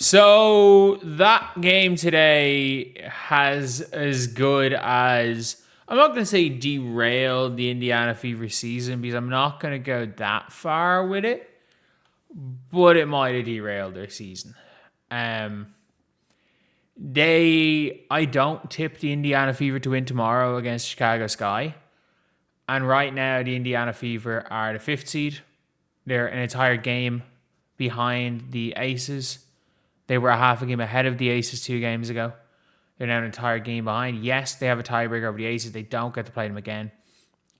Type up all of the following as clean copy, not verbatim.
So that game today has as good as, I'm not going to say derailed the Indiana Fever season because I'm not going to go that far with it, but it might have derailed their season. I don't tip the Indiana Fever to win tomorrow against Chicago Sky. And right now, the Indiana Fever are the 5th seed. They're an entire game behind the Aces. They were a half a game ahead of the Aces 2 games ago. They're now an entire game behind. Yes, they have a tiebreaker over the Aces. They don't get to play them again.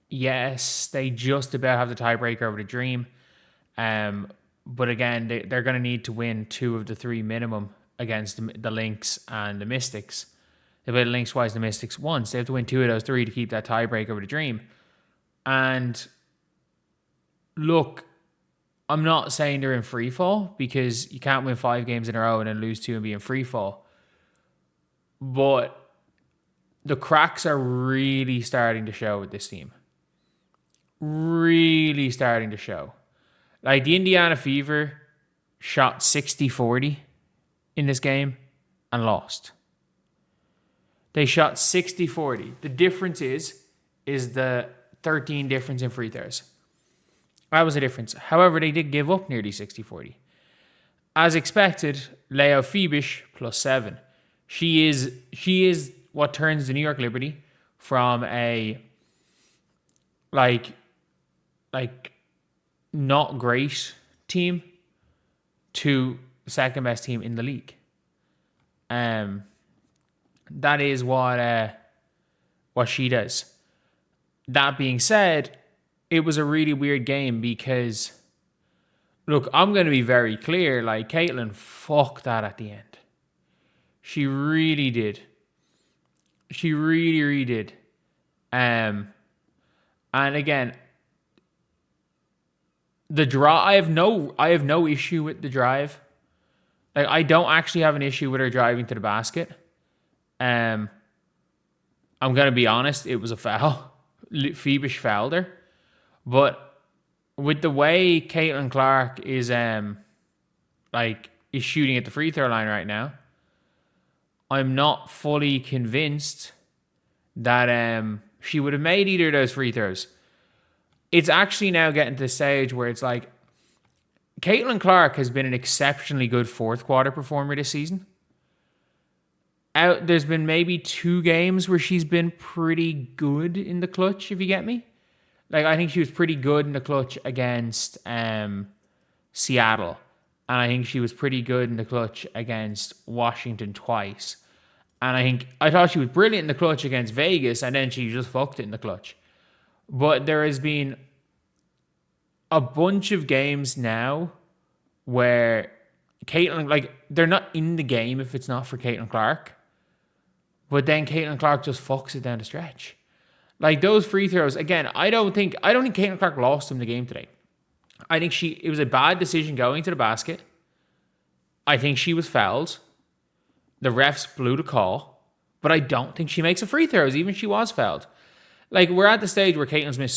Yes, they just about have the tiebreaker over the Dream. But again, they're going to need to win 2 of the 3 minimum against the Lynx and the Mystics. They played the Lynx twice and the Mystics once. They have to win 2 of those 3 to keep that tiebreaker over the Dream. And look, I'm not saying they're in free fall because you can't win 5 games in a row and then lose 2 and be in free fall. But the cracks are really starting to show with this team. Really starting to show. Like the Indiana Fever shot 60-40 in this game and lost. They shot 60-40. The difference is the 13 difference in free throws. That was a difference. However, they did give up nearly 60-40. As expected, Leo Phoebish +7. She is what turns the New York Liberty from a like not great team to the second best team in the league. That is what she does. That being said, it was a really weird game because, look, I'm going to be very clear. Like, Caitlin fucked that at the end. She really did. She really, really did. And again, the draw. I have no issue with the drive. Like, I don't actually have an issue with her driving to the basket. I'm going to be honest. It was a foul. Phoebish fouled her. But with the way Caitlin Clark is shooting at the free throw line right now, I'm not fully convinced that she would have made either of those free throws. It's actually now getting to the stage where it's like Caitlin Clark has been an exceptionally good fourth quarter performer this season. There's been maybe 2 games where she's been pretty good in the clutch, if you get me. Like, I think she was pretty good in the clutch against Seattle. And I think she was pretty good in the clutch against Washington twice. And I thought she was brilliant in the clutch against Vegas, and then she just fucked it in the clutch. But there has been a bunch of games now where Caitlin, like, they're not in the game if it's not for Caitlin Clark. But then Caitlin Clark just fucks it down the stretch. Like, those free throws, again, I don't think Caitlin Clark lost them the game today. I think it was a bad decision going to the basket. I think she was fouled. The refs blew the call. But I don't think she makes a free throws, even if she was fouled. Like, we're at the stage where Caitlin's made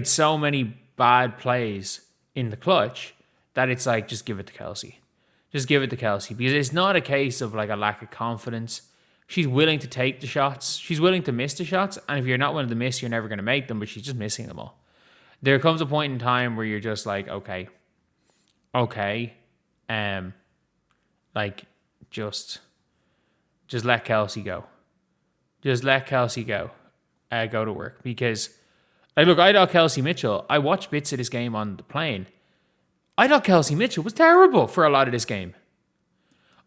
so many bad plays in the clutch that it's like, just give it to Kelsey. Just give it to Kelsey. Because it's not a case of like a lack of confidence. She's willing to take the shots. She's willing to miss the shots. And if you're not willing to miss, you're never going to make them. But she's just missing them all. There comes a point in time where you're just like, okay. Just let Kelsey go. Just let Kelsey go. Go to work. Because, I thought Kelsey Mitchell, I watched bits of this game on the plane. I thought Kelsey Mitchell was terrible for a lot of this game.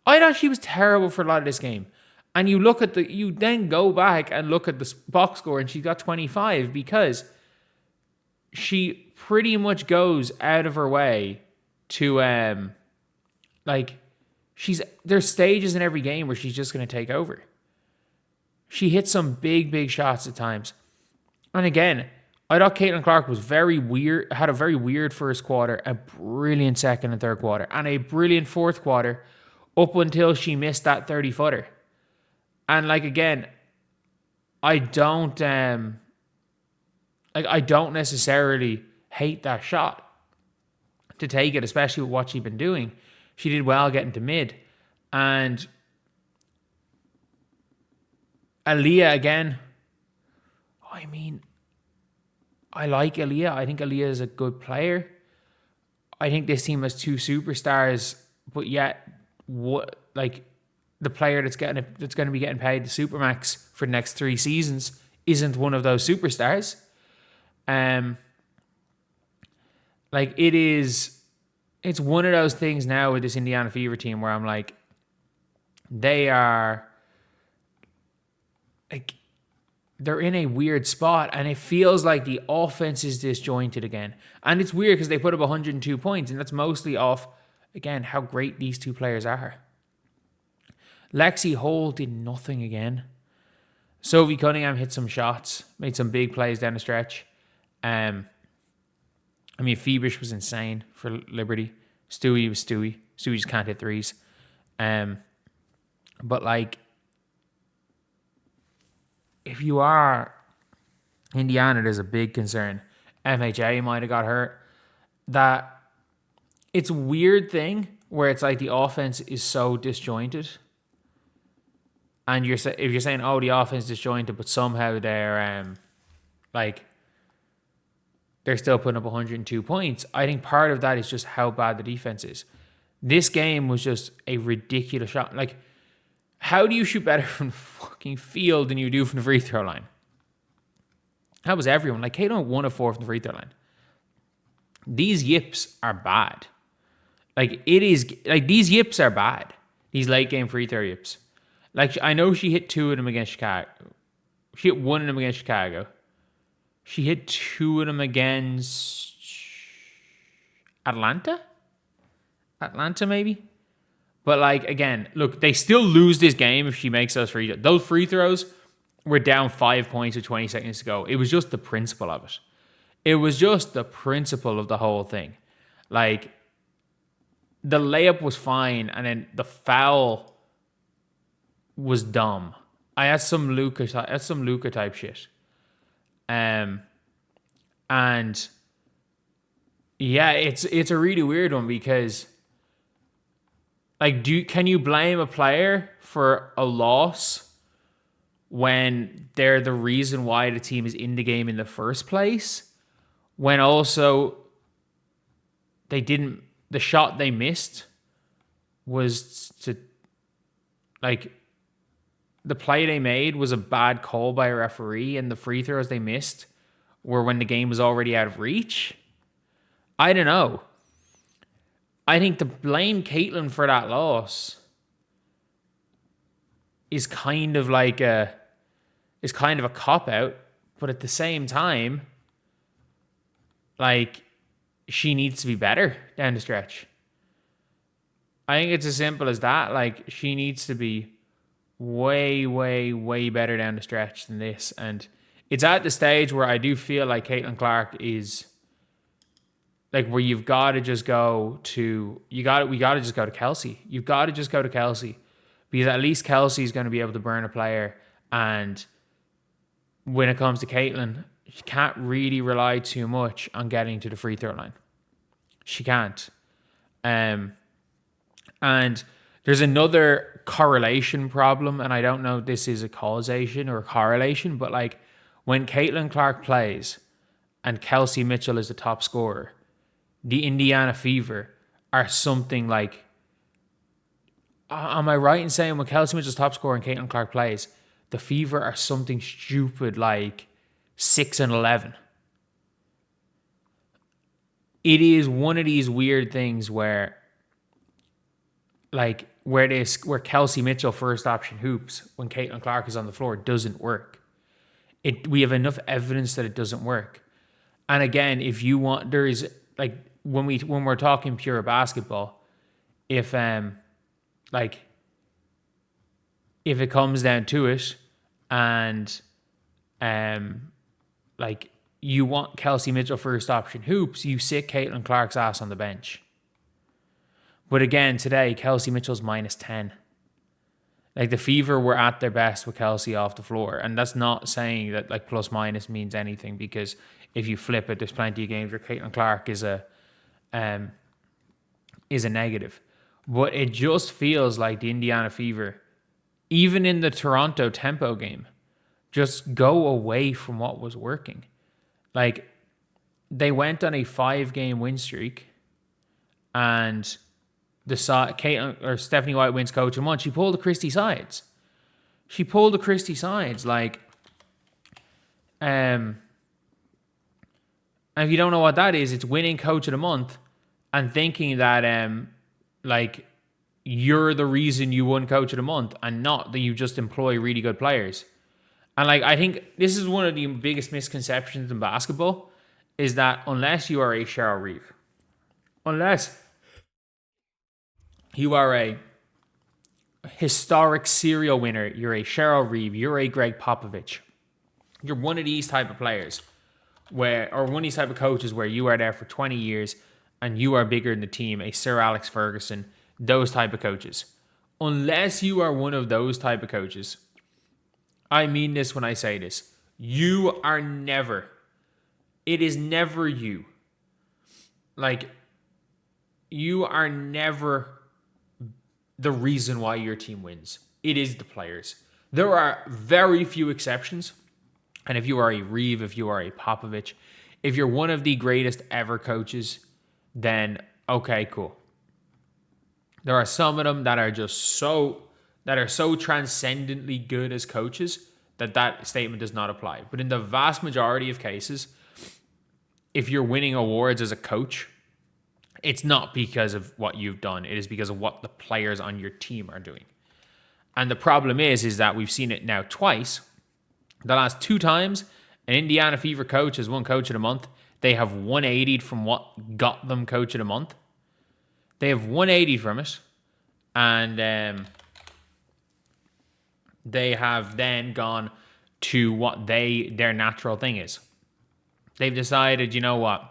I thought she was terrible for a lot of this game. And you then go back and look at the box score and she got 25 because she pretty much goes out of her way to, there's stages in every game where she's just going to take over. She hit some big, big shots at times. And again, I thought Caitlin Clark was very weird, had a very weird first quarter, a brilliant second and third quarter, and a brilliant fourth quarter up until she missed that 30-footer. And again, I don't necessarily hate that shot to take it, especially with what she's been doing. She did well getting to mid. And Aaliyah again. I mean, I like Aaliyah. I think Aaliyah is a good player. I think this team has two superstars, but yet the player that's going to be getting paid the supermax for the next 3 seasons isn't one of those superstars. It's one of those things now with this Indiana Fever team where I'm like, they are like, they're in a weird spot, and it feels like the offense is disjointed again. And it's weird because they put up 102 points, and that's mostly off, again, how great these two players are. Lexi Hall did nothing again. Sophie Cunningham hit some shots, made some big plays down the stretch. Phoebish was insane for Liberty. Stewie was Stewie. Stewie just can't hit threes. But like, if you are Indiana, there's a big concern. MHA might have got hurt. That it's a weird thing where it's like the offense is so disjointed. And if you're saying, oh, the offense is disjointed, but somehow they're still putting up 102 points. I think part of that is just how bad the defense is. This game was just a ridiculous shot. Like, how do you shoot better from the fucking field than you do from the free throw line? That was everyone. Like, Caitlin 1 of 4 from the free throw line. These yips are bad. These yips are bad. These late game free throw yips. Like, I know she hit 2 of them against Chicago. She hit 1 of them against Chicago. She hit 2 of them against Atlanta, maybe. But like, again, look, they still lose this game if she makes those free throws. Those free throws were down 5 points with 20 seconds to go. It was just the principle of it. It was just the principle of the whole thing. Like, the layup was fine, and then the foul was dumb. I had some Luka type shit. And yeah, it's a really weird one because, like, can you blame a player for a loss when they're the reason why the team is in the game in the first place? When also the shot they missed was to, like, the play they made was a bad call by a referee, and the free throws they missed were when the game was already out of reach. I don't know. I think to blame Caitlin for that loss is kind of a cop-out, but at the same time, like, she needs to be better down the stretch. I think it's as simple as that. Like, she needs to be way, way, way better down the stretch than this. And it's at the stage where I do feel like Caitlin Clark is, like, where we got to just go to Kelsey. You've got to just go to Kelsey, because at least Kelsey is going to be able to burn a player. And when it comes to Caitlin, she can't really rely too much on getting to the free throw line. She can't. And there's another correlation problem, and I don't know if this is a causation or a correlation, but like, when Caitlin Clark plays and Kelsey Mitchell is the top scorer, the Indiana Fever are something like, am I right in saying when Kelsey Mitchell's top scorer and Caitlin Clark plays, the Fever are something stupid like 6-11? It is one of these weird things where, like, where Kelsey Mitchell first option hoops when Caitlin Clark is on the floor doesn't work. We have enough evidence that it doesn't work. And again, if you want, there is, like, when we're talking pure basketball, if it comes down to it, and like, you want Kelsey Mitchell first option hoops, you sit Caitlin Clark's ass on the bench. But again, today, Kelsey Mitchell's -10. Like, the Fever were at their best with Kelsey off the floor. And that's not saying that, like, plus minus means anything, because if you flip it, there's plenty of games where Caitlin Clark is a negative. But it just feels like the Indiana Fever, even in the Toronto tempo game, just go away from what was working. Like, they went on a 5-game win streak, and Caitlin or Stephanie White wins coach and won. She pulled the Christie sides. Like, and if you don't know what that is, it's winning coach of the month and thinking that like you're the reason you won coach of the month and not that you just employ really good players. And like, I think this is one of the biggest misconceptions in basketball is that unless you are a Cheryl Reeve, unless you are a historic serial winner, you're a Cheryl Reeve, you're a Greg Popovich, you're one of these type of players or one of these type of coaches where you are there for 20 years and you are bigger than the team, a Sir Alex Ferguson, those type of coaches. Unless you are one of those type of coaches, I mean this when I say this, you are never, it is never you. Like, you are never the reason why your team wins. It is the players. There are very few exceptions. And if you are a Reeve, if you are a Popovich, if you're one of the greatest ever coaches, then okay, cool. There are some of them that are just so transcendently good as coaches that statement does not apply. But in the vast majority of cases, if you're winning awards as a coach, it's not because of what you've done. It is because of what the players on your team are doing. And the problem is that we've seen it now twice. The last 2 times an Indiana Fever coach has won coach of the month, they have 180'd from what got them coach of the month. They have 180 from it. And they have then gone to what their natural thing is. They've decided, you know what?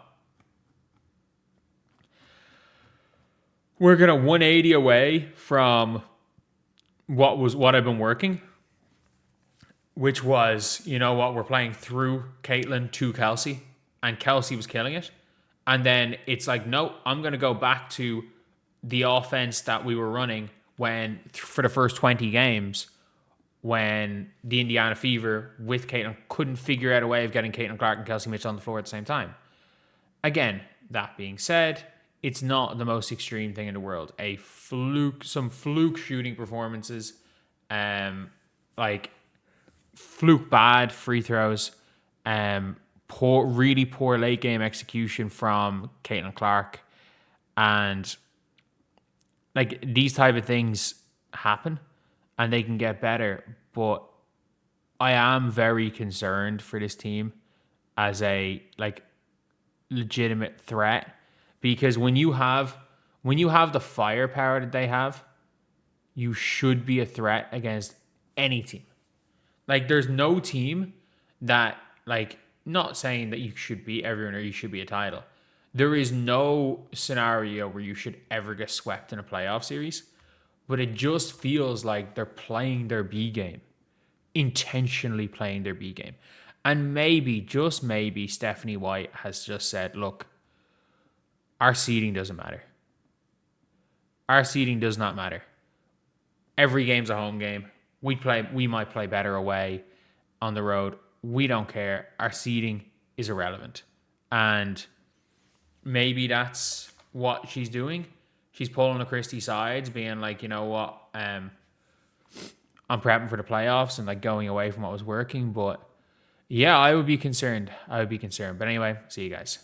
We're going to 180 away from what I've been working, which was, you know what, we're playing through Caitlin to Kelsey, and Kelsey was killing it. And then it's like, no, I'm going to go back to the offense that we were running for the first 20 games, when the Indiana Fever with Caitlin couldn't figure out a way of getting Caitlin Clark and Kelsey Mitchell on the floor at the same time. Again, that being said, it's not the most extreme thing in the world. Some fluke shooting performances, like fluke bad free throws, really poor late game execution from Caitlin Clark, and like these type of things happen, and they can get better. But I am very concerned for this team as a like legitimate threat. Because when you have the firepower that they have, you should be a threat against any team. Like, there's no team that, like, not saying that you should beat everyone or you should be a title. There is no scenario where you should ever get swept in a playoff series. But it just feels like they're playing their B game. Intentionally playing their B game. And maybe, just maybe, Stephanie White has just said, look, our seeding doesn't matter. Our seeding does not matter. Every game's a home game. We might play better away on the road. We don't care. Our seeding is irrelevant. And maybe that's what she's doing. She's pulling the Christie sides, being like, you know what, I'm prepping for the playoffs and like going away from what was working. But yeah, I would be concerned. But anyway, see you guys.